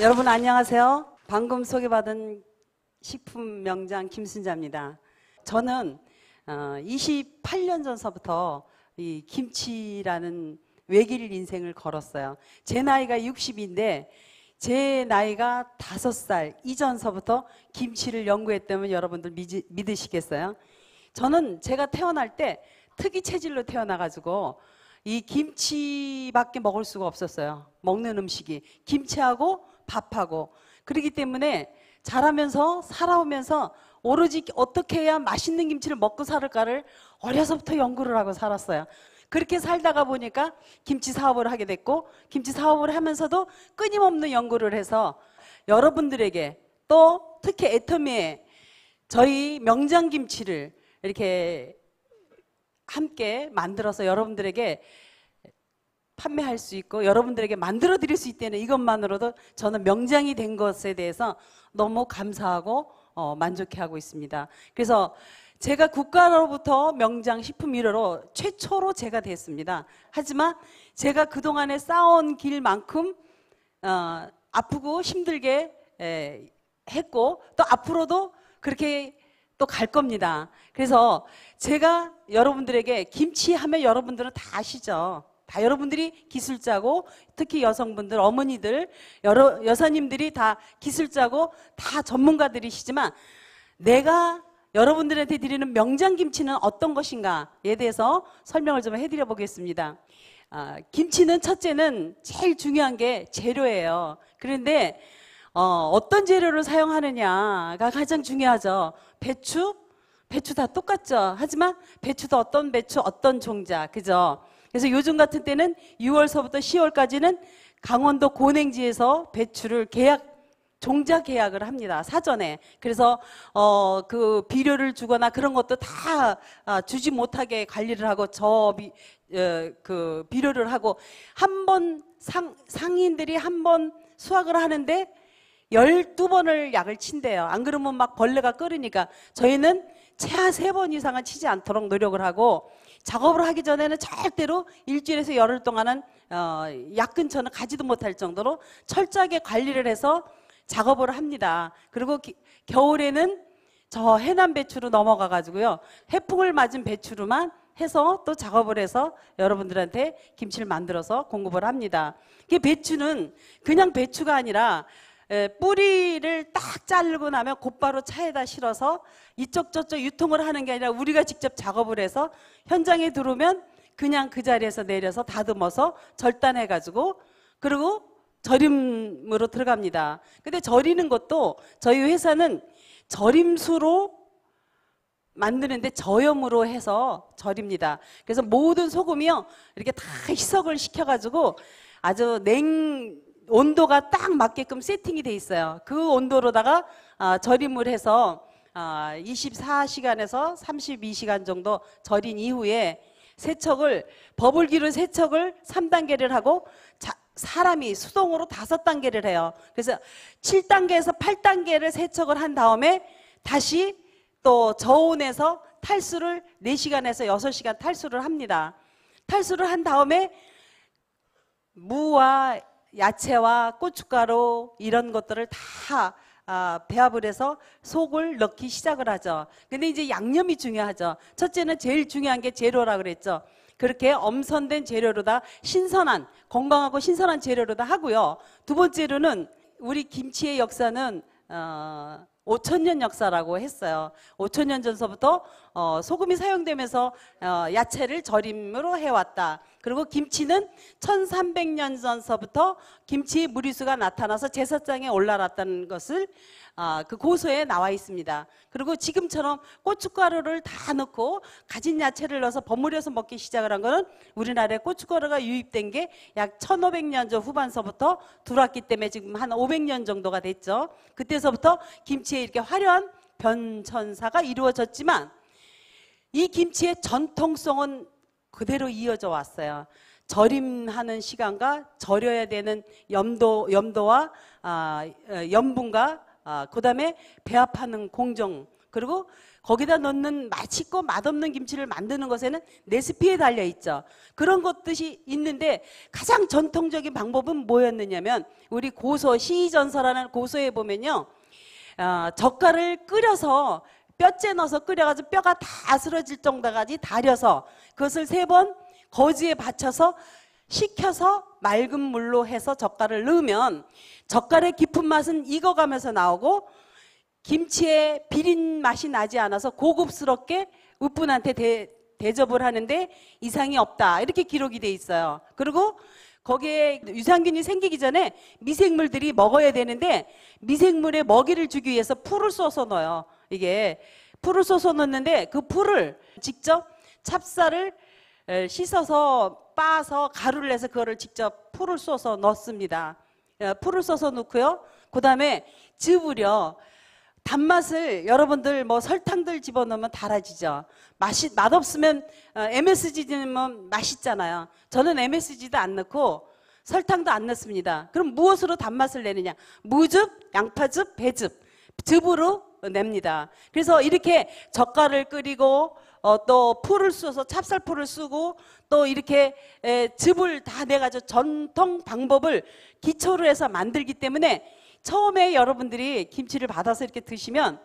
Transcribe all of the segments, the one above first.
여러분 안녕하세요. 방금 소개받은 식품 명장 김순자입니다. 저는 28년 전서부터 이 김치라는 외길 인생을 걸었어요. 제 나이가 60인데 제 나이가 5살 이전서부터 김치를 연구했다면 여러분들 믿으시겠어요? 저는 제가 태어날 때 특이 체질로 태어나가지고 이 김치밖에 먹을 수가 없었어요. 먹는 음식이 김치하고 밥하고. 그렇기 때문에 자라면서 살아오면서 오로지 어떻게 해야 맛있는 김치를 먹고 살을까를 어려서부터 연구를 하고 살았어요. 그렇게 살다가 보니까 김치 사업을 하게 됐고, 김치 사업을 하면서도 끊임없는 연구를 해서 여러분들에게 또 특히 애터미에 저희 명장김치를 이렇게 함께 만들어서 여러분들에게 판매할 수 있고 여러분들에게 만들어 드릴 수 있다는 이것만으로도 저는 명장이 된 것에 대해서 너무 감사하고 만족해하고 있습니다. 그래서 제가 국가로부터 명장 식품 1호로 최초로 제가 됐습니다. 하지만 제가 그동안에 쌓아온 길만큼 아프고 힘들게 했고 또 앞으로도 그렇게 또 갈 겁니다. 그래서 제가 여러분들에게 김치 하면 여러분들은 다 아시죠? 다 여러분들이 기술자고 특히 여성분들, 어머니들, 여사님들이 다 기술자고 다 전문가들이시지만 내가 여러분들한테 드리는 명장김치는 어떤 것인가에 대해서 설명을 좀 해드려 보겠습니다. 김치는 첫째는 제일 중요한 게 재료예요. 그런데 어떤 재료를 사용하느냐가 가장 중요하죠. 배추 다 똑같죠. 하지만 배추도 어떤 배추, 어떤 종자, 그죠? 그래서 요즘 같은 때는 6월서부터 10월까지는 강원도 고냉지에서 배추를 종자 계약을 합니다. 사전에. 그래서 그 비료를 주거나 그런 것도 다 주지 못하게 관리를 하고 그 비료를 하고 한 번 상인들이 한 번 수확을 하는데 12번을 약을 친대요. 안 그러면 막 벌레가 끓으니까 저희는 최하 3번 이상은 치지 않도록 노력을 하고 작업을 하기 전에는 절대로 일주일에서 열흘 동안은 약 근처는 가지도 못할 정도로 철저하게 관리를 해서 작업을 합니다. 그리고 겨울에는 저 해남 배추로 넘어가 가지고요. 해풍을 맞은 배추로만 해서 또 작업을 해서 여러분들한테 김치를 만들어서 공급을 합니다. 이 배추는 그냥 배추가 아니라 뿌리를 딱 자르고 나면 곧바로 차에다 실어서 이쪽 저쪽 유통을 하는 게 아니라 우리가 직접 작업을 해서 현장에 들어오면 그냥 그 자리에서 내려서 다듬어서 절단해 가지고 그리고 절임으로 들어갑니다. 근데 절이는 것도 저희 회사는 절임수로 만드는데 저염으로 해서 절입니다. 그래서 모든 소금이요 이렇게 다 희석을 시켜가지고 아주 온도가 딱 맞게끔 세팅이 돼 있어요. 그 온도로다가 절임을 해서 24시간에서 32시간 정도 절인 이후에 버블기로 세척을 3단계를 하고 사람이 수동으로 5단계를 해요. 그래서 7단계에서 8단계를 세척을 한 다음에 다시 또 저온에서 탈수를 4시간에서 6시간 탈수를 합니다. 탈수를 한 다음에 무와 야채와 고춧가루 이런 것들을 다 배합을 해서 속을 넣기 시작을 하죠. 근데 이제 양념이 중요하죠. 첫째는 제일 중요한 게 재료라 그랬죠. 그렇게 엄선된 재료로다 신선한 건강하고 신선한 재료로다 하고요. 두 번째로는 우리 김치의 역사는 5,000년 역사라고 했어요. 5,000년 전서부터 소금이 사용되면서 야채를 절임으로 해왔다. 그리고 김치는 1300년 전서부터 김치의 무리수가 나타나서 제사장에 올라갔다는 것을 그 고서에 나와 있습니다. 그리고 지금처럼 고춧가루를 다 넣고 가진 야채를 넣어서 버무려서 먹기 시작을 한 거는 우리나라에 고춧가루가 유입된 게 약 1500년 전 후반서부터 들어왔기 때문에 지금 한 500년 정도가 됐죠. 그때서부터 김치에 이렇게 화려한 변천사가 이루어졌지만 이 김치의 전통성은 그대로 이어져 왔어요. 절임하는 시간과 절여야 되는 염도와 염분과 그 다음에 배합하는 공정 그리고 거기다 넣는 맛있고 맛없는 김치를 만드는 것에는 레시피에 달려 있죠. 그런 것들이 있는데 가장 전통적인 방법은 뭐였느냐면 우리 고서 시전서라는 고서에 보면요, 젓갈을 끓여서 뼈째 넣어서 끓여가지고 뼈가 다 쓰러질 정도까지 달여서 그것을 3번 거즈에 받쳐서 식혀서 맑은 물로 해서 젓갈을 넣으면 젓갈의 깊은 맛은 익어가면서 나오고 김치의 비린 맛이 나지 않아서 고급스럽게 웃분한테 대접을 하는데 이상이 없다, 이렇게 기록이 돼 있어요. 그리고 거기에 유산균이 생기기 전에 미생물들이 먹어야 되는데 미생물에 먹이를 주기 위해서 풀을 쏘서 넣어요. 이게 풀을 쏘서 넣는데 그 풀을 직접 찹쌀을 씻어서 빻아서 가루를 내서 그거를 직접 풀을 쏘서 넣습니다. 풀을 쏘서 넣고요. 그 다음에 즙을요, 단맛을 여러분들 뭐 설탕들 집어넣으면 달아지죠. 맛없으면 MSG면 맛있잖아요. 저는 MSG도 안 넣고 설탕도 안 넣습니다. 그럼 무엇으로 단맛을 내느냐? 무즙, 양파즙, 배즙, 즙으로 냅니다. 그래서 이렇게 젓갈을 끓이고 또 풀을 쏘서 찹쌀풀을 쓰고 또 이렇게 즙을 다 내가지고 전통 방법을 기초로 해서 만들기 때문에 처음에 여러분들이 김치를 받아서 이렇게 드시면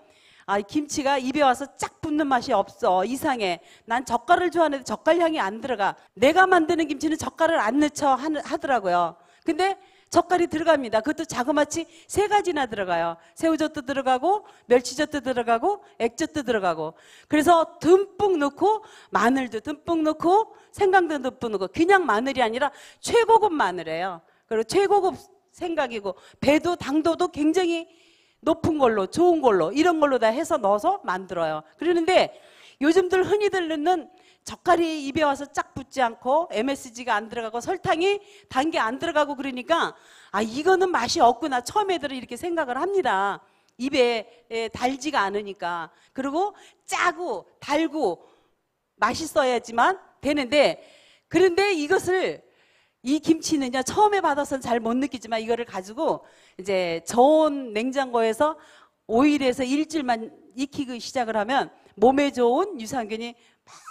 김치가 입에 와서 쫙 붙는 맛이 없어, 이상해, 난 젓갈을 좋아하는데 젓갈 향이 안 들어가, 내가 만드는 김치는 젓갈을 안 넣죠 하더라고요. 근데 젓갈이 들어갑니다. 그것도 자그마치 3가지나 들어가요. 새우젓도 들어가고 멸치젓도 들어가고 액젓도 들어가고, 그래서 듬뿍 넣고 마늘도 듬뿍 넣고 생강도 듬뿍 넣고, 그냥 마늘이 아니라 최고급 마늘이에요. 그리고 최고급 생각이고 배도 당도도 굉장히 높은 걸로, 좋은 걸로, 이런 걸로 다 해서 넣어서 만들어요. 그러는데 요즘들 흔히들 넣는 젓갈이 입에 와서 쫙 붙지 않고 MSG가 안 들어가고 설탕이 단 게 안 들어가고 그러니까 이거는 맛이 없구나 처음에들은 이렇게 생각을 합니다. 입에 달지가 않으니까. 그리고 짜고 달고 맛있어야지만 되는데, 그런데 이 김치는요, 처음에 받아서는 잘 못 느끼지만 이거를 가지고 이제 저온 냉장고에서 5일에서 일주일만 익히기 시작을 하면 몸에 좋은 유산균이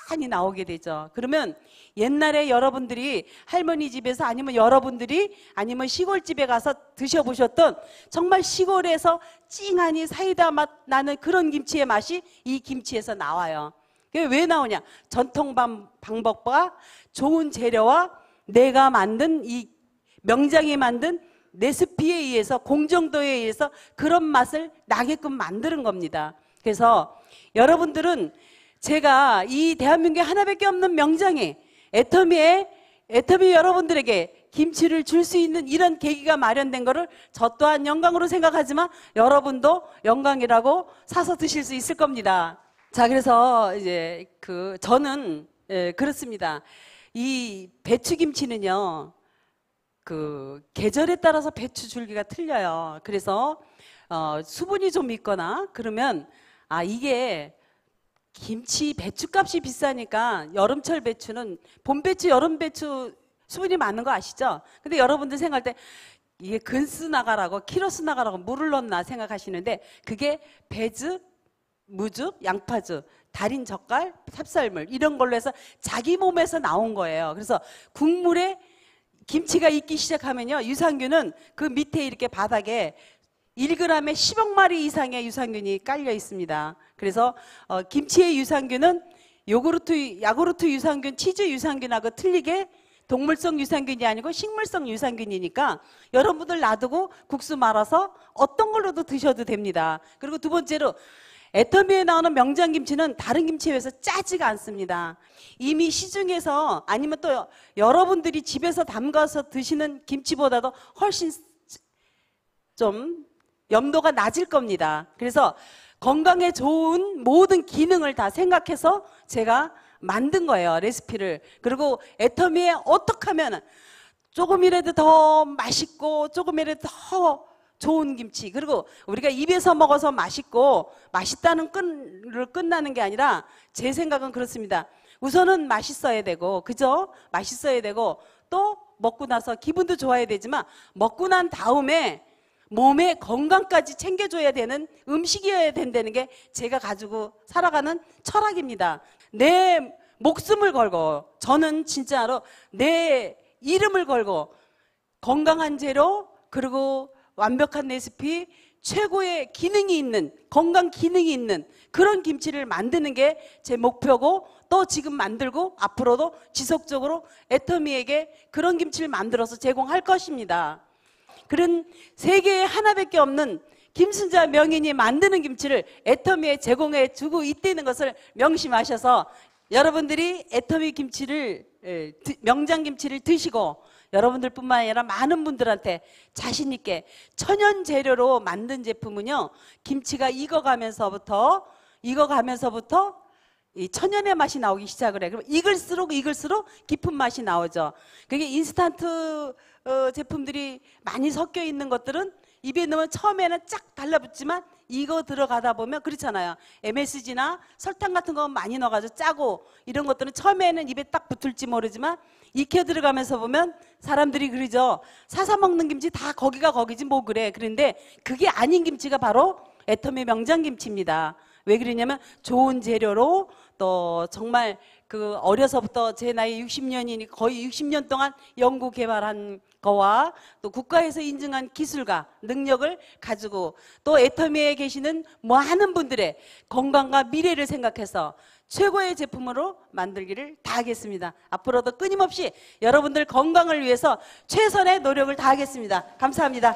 많이 나오게 되죠. 그러면 옛날에 여러분들이 할머니 집에서 아니면 시골집에 가서 드셔보셨던 정말 시골에서 찡하니 사이다 맛 나는 그런 김치의 맛이 이 김치에서 나와요. 그게 왜 나오냐? 전통 방법과 좋은 재료와 내가 만든 이 명장이 만든 레시피에 의해서, 공정도에 의해서 그런 맛을 나게끔 만드는 겁니다. 그래서 여러분들은 제가 이 대한민국에 하나밖에 없는 명장이 애터미 여러분들에게 김치를 줄 수 있는 이런 계기가 마련된 거를 저 또한 영광으로 생각하지만 여러분도 영광이라고 사서 드실 수 있을 겁니다. 자, 그래서 이제 저는 그렇습니다. 이 배추김치는요, 계절에 따라서 배추 줄기가 틀려요. 그래서 수분이 좀 있거나 그러면 이게 김치 배추값이 비싸니까 여름철 배추는 봄 배추, 여름 배추 수분이 많은 거 아시죠? 근데 여러분들 생각할 때 이게 근스 나가라고, 키로수 나가라고 물을 넣나 생각하시는데 그게 배즙, 무즙, 양파즙, 달인 젓갈, 찹쌀물 이런 걸로 해서 자기 몸에서 나온 거예요. 그래서 국물에 김치가 익기 시작하면요, 유산균은 그 밑에 이렇게 바닥에 1g에 10억 마리 이상의 유산균이 깔려 있습니다. 그래서 김치의 유산균은 야구르트 유산균, 치즈 유산균하고 틀리게 동물성 유산균이 아니고 식물성 유산균이니까 여러분들 놔두고 국수 말아서 어떤 걸로도 드셔도 됩니다. 그리고 두 번째로 애터미에 나오는 명장김치는 다른 김치에 비해서 짜지가 않습니다. 이미 시중에서 아니면 또 여러분들이 집에서 담가서 드시는 김치보다도 훨씬 좀 염도가 낮을 겁니다. 그래서 건강에 좋은 모든 기능을 다 생각해서 제가 만든 거예요, 레시피를. 그리고 애터미에 어떻게 하면 조금이라도 더 맛있고 조금이라도 더 좋은 김치, 그리고 우리가 입에서 먹어서 맛있고 맛있다는 끝나는 게 아니라 제 생각은 그렇습니다. 우선은 맛있어야 되고, 그죠? 맛있어야 되고 또 먹고 나서 기분도 좋아야 되지만 먹고 난 다음에 몸의 건강까지 챙겨줘야 되는 음식이어야 된다는 게 제가 가지고 살아가는 철학입니다. 내 목숨을 걸고, 저는 진짜로 내 이름을 걸고 건강한 재료, 그리고 완벽한 레시피, 최고의 기능이 있는, 건강 기능이 있는 그런 김치를 만드는 게 제 목표고, 또 지금 만들고 앞으로도 지속적으로 애터미에게 그런 김치를 만들어서 제공할 것입니다. 그런 세계에 하나밖에 없는 김순자 명인이 만드는 김치를 애터미에 제공해 주고 있다는 것을 명심하셔서 여러분들이 애터미 김치를, 명장 김치를 드시고 여러분들뿐만 아니라 많은 분들한테 자신 있게 천연 재료로 만든 제품은요, 김치가 익어가면서부터 이 천연의 맛이 나오기 시작을 해. 그럼 익을수록 깊은 맛이 나오죠. 그게 인스턴트 제품들이 많이 섞여 있는 것들은 입에 넣으면 처음에는 쫙 달라붙지만 이거 들어가다 보면 그렇잖아요. MSG나 설탕 같은 거 많이 넣어가지고 짜고 이런 것들은 처음에는 입에 딱 붙을지 모르지만 익혀 들어가면서 보면 사람들이 그러죠. 사서 먹는 김치 다 거기가 거기지 뭐 그래. 그런데 그게 아닌 김치가 바로 애터미 명장 김치입니다. 왜 그러냐면 좋은 재료로, 또 정말 그 어려서부터 제 나이 60년이니 거의 60년 동안 연구 개발한 거와 또 국가에서 인증한 기술과 능력을 가지고 또 애터미에 계시는 많은 분들의 건강과 미래를 생각해서 최고의 제품으로 만들기를 다하겠습니다. 앞으로도 끊임없이 여러분들 건강을 위해서 최선의 노력을 다하겠습니다. 감사합니다.